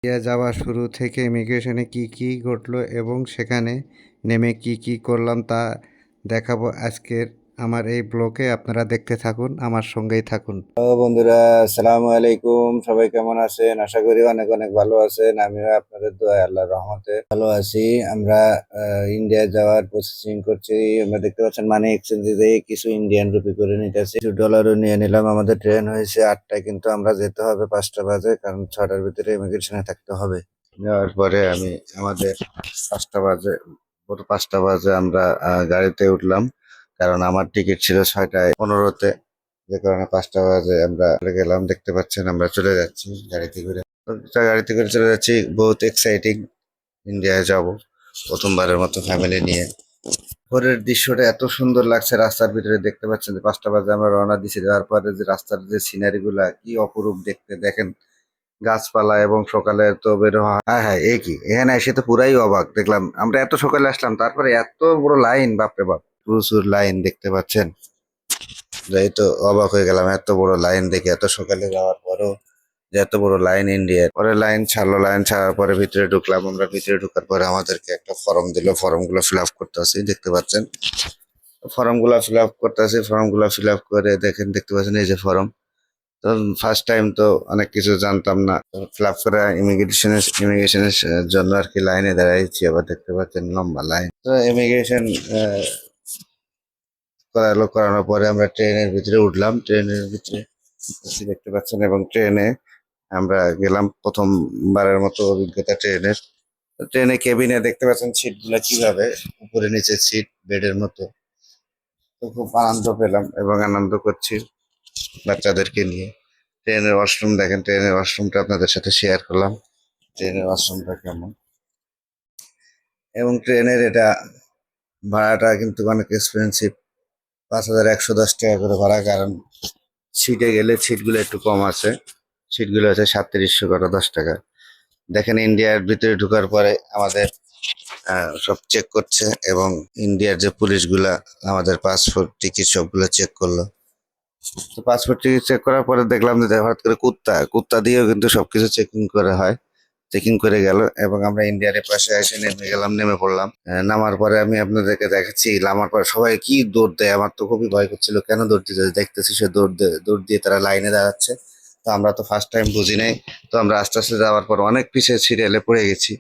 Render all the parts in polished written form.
India যাওয়া শুরু থেকে ইমিগ্রেশনে কি কি ঘটলো এবং সেখানে নেমে কি কি করলাম তা দেখাবো আজকের আমার এই ব্লগে। আপনারা দেখতে থাকুন, আমার সঙ্গেই থাকুন। হ্যালো বন্ধুরা, আসসালামু আলাইকুম। সবাই কেমন আছেন? আশা করি অনেক অনেক ভালো আছেন। আমিও আপনাদের দোয়ায় আল্লাহর রহমতে ভালো আছি। আমরা ইন্ডিয়া যাওয়ার প্রসেসিং করছি। আমরা দেখতে পাচ্ছেন মানি এক্সচেঞ্জে দিয়ে কিছু ইন্ডিয়ান রুপি করে নিতেছি, কিছু ডলারও নিয়ে নিলাম। আমাদের ট্রেন হয়েছে 8টায়, কিন্তু আমরা যেতে হবে 5টা বাজে, কারণ 6টার ভিতরে ইমিগ্রেশনে থাকতে হবে। যাওয়ার পরে আমি আমাদের 5টা বাজে আমরা গাড়িতে উঠলাম, কারণ আমার টিকিট ছিল 6টায় 15-তে, যে কারণে 5টা বাজে আমরা গেলাম। দেখতে পাচ্ছেন আমরা চলে যাচ্ছি গাড়িতে করে। গাড়িতে করে চলে যাচ্ছি, বহুত এক্সাইটিং। ইন্ডিয়ায় যাব প্রথমবারের মতো ফ্যামিলি নিয়ে। ভোরের দৃশ্যটা এত সুন্দর লাগছে রাস্তার ভিতরে। দেখতে পাচ্ছেন যে 5টা বাজে আমরা রওনা দিছি, যাওয়ার পরে যে রাস্তার যে সিনারি গুলা কি অপরূপ দেখতে, দেখেন গাছপালা। এবং সকালে তো বের হওয়া, হ্যাঁ হ্যাঁ, এ কি এখানে এসে তো পুরাই অবাক দেখলাম। আমরা এত সকালে আসলাম, তারপরে এত বড় লাইন, বাপরে বাপ, প্রচুর লাইন দেখতে পাচ্ছেন। এই তো অবাক হয়ে গেলাম এত বড় লাইন দেখে, এত সকালে যাওয়ার পরও যে এত বড় লাইন ইন্ডিয়ার। পরে লাইন ছাড়লো, লাইন ছাড়ার পরে ভিতরে ঢুকলাম। আমরা ভিতরে ঢুকার পরে আমাদেরকে একটা ফর্ম দিল, ফর্ম গুলো ফিল আপ করতে আসি, দেখতে পাচ্ছেন। ফর্ম গুলা ফিল আপ করতে আসি, ফর্ম গুলা ফিল আপ করে দেখেন, দেখতে পাচ্ছেন এই যে ফর্ম। তো ফার্স্ট টাইম তো অনেক কিছু জানতাম না। ফিল আপ করে ইমিগ্রেশনের জন্য আর কি লাইনে দাঁড়াইছি। আবার দেখতে পাচ্ছেন লম্বা লাইন। তো ইমিগ্রেশন করালো, করানোর পরে আমরা ট্রেনের ভিতরে উঠলাম। ট্রেনের ভিতরে দেখতে পাচ্ছেন, এবং ট্রেনে আমরা গেলাম। প্রথমবারের মতো অভিজ্ঞতা ট্রেনের। ট্রেনে কেবিনে দেখতে পাচ্ছেন সিট গুলা কিভাবে উপরে নিচে সিট, বেডের মতো। তো খুব আনন্দ পেলাম এবং আনন্দ করছি বাচ্চাদেরকে নিয়ে। ট্রেনের ওয়াশরুম দেখেন, ট্রেনের ওয়াশরুমটা আপনাদের সাথে শেয়ার করলাম, ট্রেনের ওয়াশরুমটা কেমন। এবং ট্রেনের এটা ভাড়াটা কিন্তু অনেক এক্সপেন্সিভ, 5,110 টাকা করে ভাড়া। কারণ সিটে গেলে সিটগুলো একটু কম আছে, সিটগুলো আছে 3710 টাকা। দেখেন ইন্ডিয়ার ভিতরে ঢোকার পরে আমাদের সব চেক করছে, এবং ইন্ডিয়ার যে পুলিশগুলা আমাদের পাসপোর্ট টিকিট সবগুলো চেক করলো। তো পাসপোর্ট টিকিট চেক করার পরে দেখলাম যে হঠাৎ করে কুত্তা কুত্তা দিয়েও কিন্তু সবকিছু চেকিং করা হয়। চেকিং করে গেল, এবং আমরা ইন্ডিয়ার পাশে এসে নেমে গেলাম, নেমে পড়লাম। নামার পরে আমি আপনাদেরকে দেখাচ্ছি, নামার পরে সবাই কি দৌড় দেয়। আমার তো খুবই ভয় করছিল, কেন দৌড় দিতে, দেখতেছি সে দৌড় দিয়ে তারা লাইনে দাঁড়াচ্ছে। তো আমরা তো ফার্স্ট টাইম বুঝি নাই। তো আমরা আস্তে আস্তে যাওয়ার পর অনেক পিছিয়ে সিরিয়ালে পড়ে গেছি,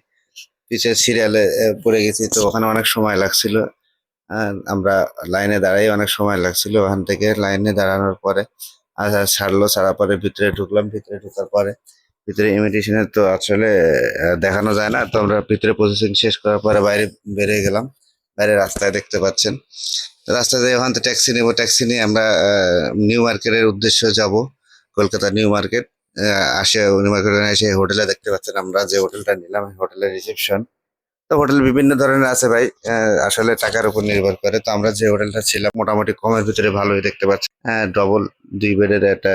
পিছিয়ে সিরিয়ালে পড়ে গেছি। তো ওখানে অনেক সময় লাগছিল। আমরা লাইনে দাঁড়াই, অনেক সময় লাগছিল। ওখান থেকে লাইনে দাঁড়ানোর পরে ছাড়লো, ছাড়ার পরে ভিতরে ঢুকলাম। ভিতরে ঢোকার পরে ভিতরে ইমিগ্রেশনের তো আসলে দেখানো যায় না। তো আমরা ভিতরে প্রসেসিং শেষ করার পরে বাইরে বেরিয়ে গেলাম। বাইরে রাস্তায় দেখতে পাচ্ছেন, রাস্তায় যাই, ওখান থেকে ট্যাক্সি নেবো। ট্যাক্সি নিয়ে আমরা নিউ মার্কেটের উদ্দেশ্যে যাব, কলকাতা নিউ মার্কেট। নিউ মার্কেটে এসে হোটেলে দেখতে পাচ্ছেন আমরা যে হোটেলটা নিলাম, হোটেলের রিসেপশন। তো হোটেল বিভিন্ন ধরনের আছে ভাই, আসলে টাকার উপর নির্ভর করে। তো আমরা যে হোটেলটা ছিলাম মোটামুটি কমের ভিতরে ভালোই, দেখতে পাচ্ছি। হ্যাঁ, ডবল 2 বেডের একটা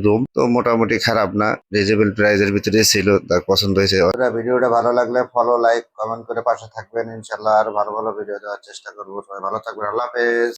রুম, তো মোটামুটি খারাপ না, রিজনেবল প্রাইসের ভিতরে ছিল, তার পছন্দ হয়েছে। ভিডিওটা ভালো লাগলে ফলো, লাইক, কমেন্ট করে পাশে থাকবেন। ইনশাল্লাহ আর ভালো ভালো ভিডিও দেওয়ার চেষ্টা করবো। সবাই ভালো থাকবেন, আল্লাহ হাফেজ।